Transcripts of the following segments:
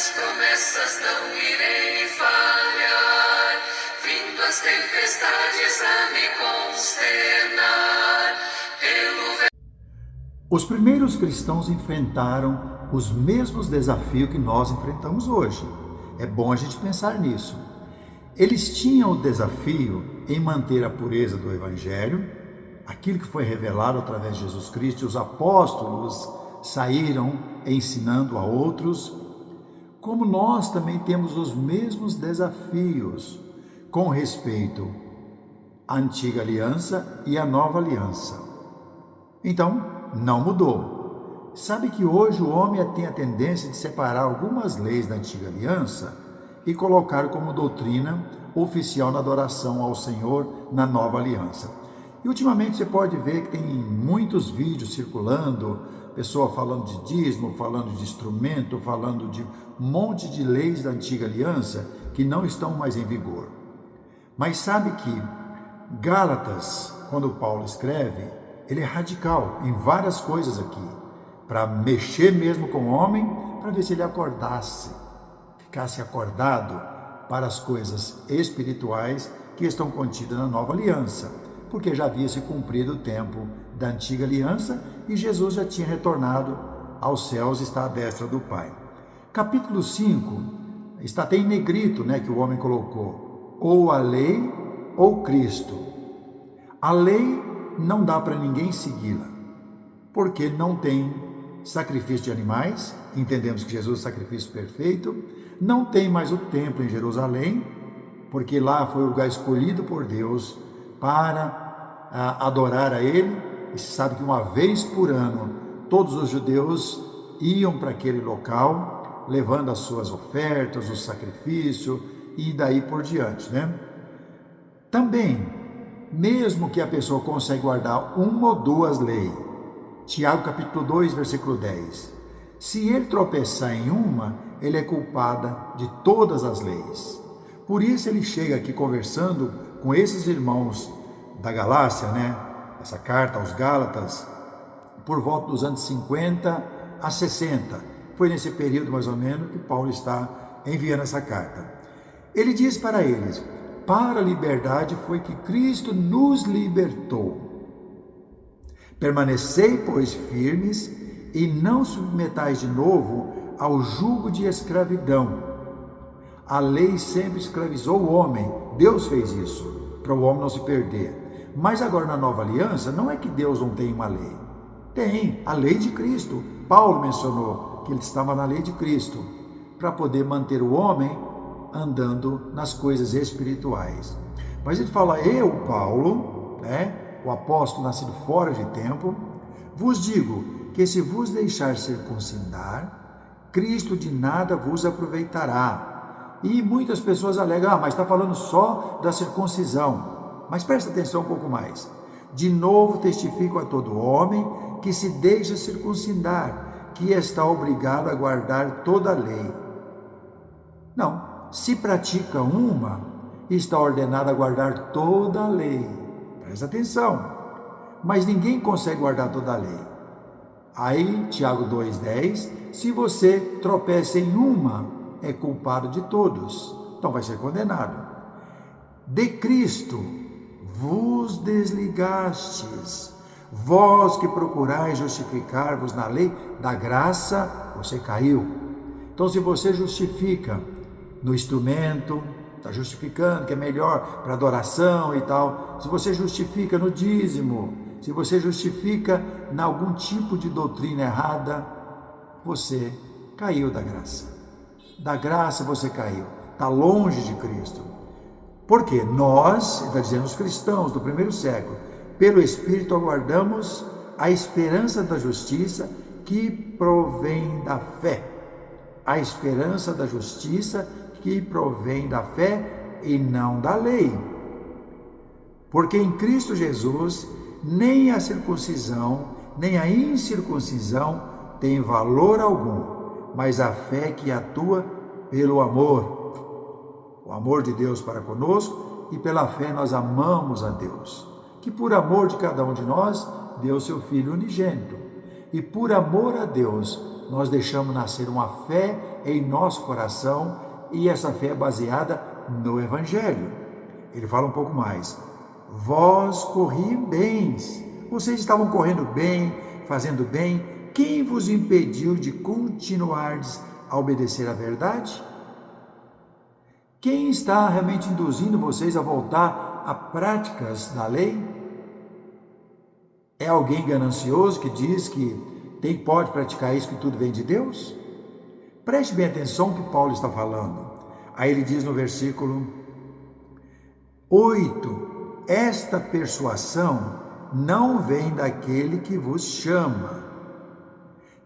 minhas promessas não irei falhar, vindo as tempestades a me consternar. Os primeiros cristãos enfrentaram os mesmos desafios que nós enfrentamos hoje. É bom a gente pensar nisso. Eles tinham o desafio em manter a pureza do Evangelho, aquilo que foi revelado através de Jesus Cristo, e os apóstolos saíram ensinando a outros, como nós também temos os mesmos desafios com respeito à antiga aliança e à nova aliança. Então, não mudou. Sabe que hoje o homem tem a tendência de separar algumas leis da antiga aliança e colocar como doutrina oficial na adoração ao Senhor na nova aliança. E ultimamente você pode ver que tem muitos vídeos circulando, pessoa falando de dízimo, falando de instrumento, falando de um monte de leis da antiga aliança que não estão mais em vigor. Mas sabe que Gálatas, quando Paulo escreve, ele é radical em várias coisas aqui, para mexer mesmo com o homem, para ver se ele acordasse, ficasse acordado para as coisas espirituais que estão contidas na nova aliança, porque já havia se cumprido o tempo da antiga aliança e Jesus já tinha retornado aos céus e está à destra do Pai. Capítulo 5, está até em negrito, que o homem colocou, ou a lei ou Cristo. A lei não dá para ninguém segui-la, porque não tem sacrifício de animais, entendemos que Jesus é o sacrifício perfeito, não tem mais o templo em Jerusalém, porque lá foi o lugar escolhido por Deus para adorar a Ele, e se sabe que uma vez por ano todos os judeus iam para aquele local, levando as suas ofertas, o sacrifício e daí por diante, Também, mesmo que a pessoa consiga guardar uma ou duas leis, Tiago capítulo 2, versículo 10, se ele tropeçar em uma, ele é culpado de todas as leis. Por isso ele chega aqui conversando com esses irmãos da Galácia, essa carta aos Gálatas, por volta dos anos 50 a 60. Foi nesse período mais ou menos que Paulo está enviando essa carta. Ele diz para eles: para a liberdade foi que Cristo nos libertou. Permanecei, pois, firmes e não submetais de novo ao jugo de escravidão. A lei sempre escravizou o homem, Deus fez isso, para o homem não se perder. Mas agora na nova aliança, não é que Deus não tem uma lei. Tem a lei de Cristo. Paulo mencionou que ele estava na lei de Cristo, para poder manter o homem andando nas coisas espirituais. Mas ele fala: eu, Paulo, o apóstolo nascido fora de tempo, vos digo que se vos deixar circuncidar, Cristo de nada vos aproveitará. E muitas pessoas alegam: mas está falando só da circuncisão. Mas presta atenção um pouco mais. De novo testifico a todo homem que se deixa circuncidar, que está obrigado a guardar toda a lei. Não, se pratica uma, está ordenado a guardar toda a lei. Presta atenção. Mas ninguém consegue guardar toda a lei. Aí, Tiago 2,10, se você tropeça em uma, é culpado de todos. Então vai ser condenado. De Cristo vos desligastes, vós que procurais justificar-vos na lei da graça, você caiu. Então, se você justifica no instrumento, está justificando que é melhor para adoração e tal, se você justifica no dízimo, se você justifica em algum tipo de doutrina errada, você caiu da graça. Da graça você caiu, está longe de Cristo. Porque nós, está dizendo os cristãos do primeiro século, pelo Espírito aguardamos a esperança da justiça que provém da fé. A esperança da justiça que provém da fé e não da lei. Porque em Cristo Jesus, nem a circuncisão, nem a incircuncisão tem valor algum, mas a fé que atua pelo amor. O amor de Deus para conosco, e pela fé nós amamos a Deus, que por amor de cada um de nós, deu seu Filho unigênito. E por amor a Deus, nós deixamos nascer uma fé em nosso coração e essa fé é baseada no Evangelho. Ele fala um pouco mais. Vós corri bens, vocês estavam correndo bem, fazendo bem, quem vos impediu de continuardes a obedecer à verdade? Quem está realmente induzindo vocês a voltar a práticas da lei? É alguém ganancioso que diz que pode praticar isso, que tudo vem de Deus? Preste bem atenção no que Paulo está falando. Aí ele diz no versículo 8, esta persuasão não vem daquele que vos chama.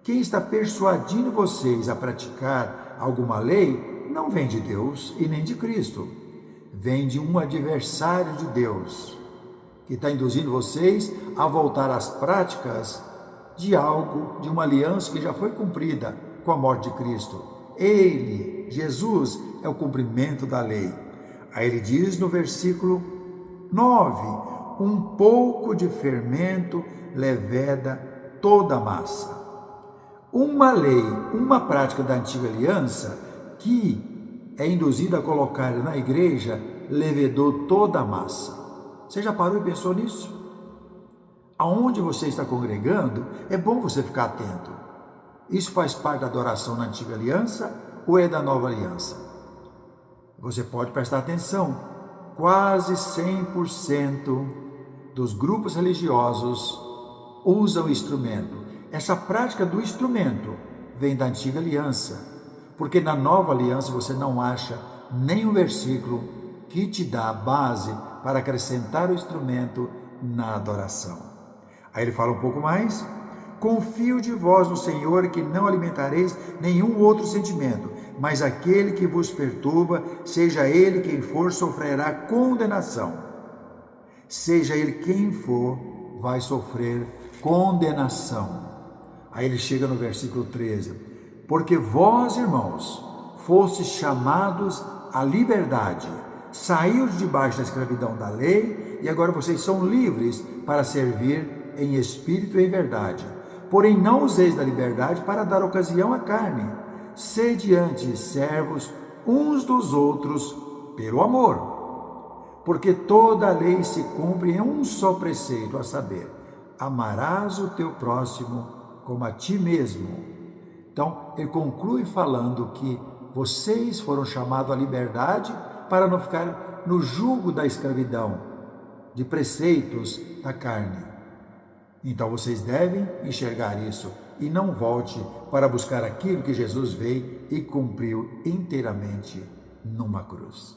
Quem está persuadindo vocês a praticar alguma lei não vem de Deus e nem de Cristo. Vem de um adversário de Deus, que está induzindo vocês a voltar às práticas de algo, de uma aliança que já foi cumprida com a morte de Cristo. Ele, Jesus, é o cumprimento da lei. Aí ele diz no versículo 9, um pouco de fermento leveda toda a massa. Uma lei, uma prática da antiga aliança que é induzida a colocar na igreja, levedou toda a massa. Você já parou e pensou nisso? Aonde você está congregando, é bom você ficar atento. Isso faz parte da adoração na antiga aliança ou é da nova aliança? Você pode prestar atenção. Quase 100% dos grupos religiosos usam instrumento. Essa prática do instrumento vem da antiga aliança, porque na nova aliança você não acha nenhum versículo que te dá a base para acrescentar o instrumento na adoração. Aí ele fala um pouco mais. Confio de vós no Senhor que não alimentareis nenhum outro sentimento, mas aquele que vos perturba, seja ele quem for, sofrerá condenação. Seja ele quem for, vai sofrer condenação. Aí ele chega no versículo 13. Porque vós, irmãos, fostes chamados à liberdade, saiu de debaixo da escravidão da lei e agora vocês são livres para servir em espírito e em verdade. Porém, não useis da liberdade para dar ocasião à carne. Sede antes servos uns dos outros pelo amor. Porque toda a lei se cumpre em um só preceito, a saber, amarás o teu próximo como a ti mesmo. Então, ele conclui falando que vocês foram chamados à liberdade para não ficar no jugo da escravidão, de preceitos da carne. Então vocês devem enxergar isso e não volte para buscar aquilo que Jesus veio e cumpriu inteiramente numa cruz.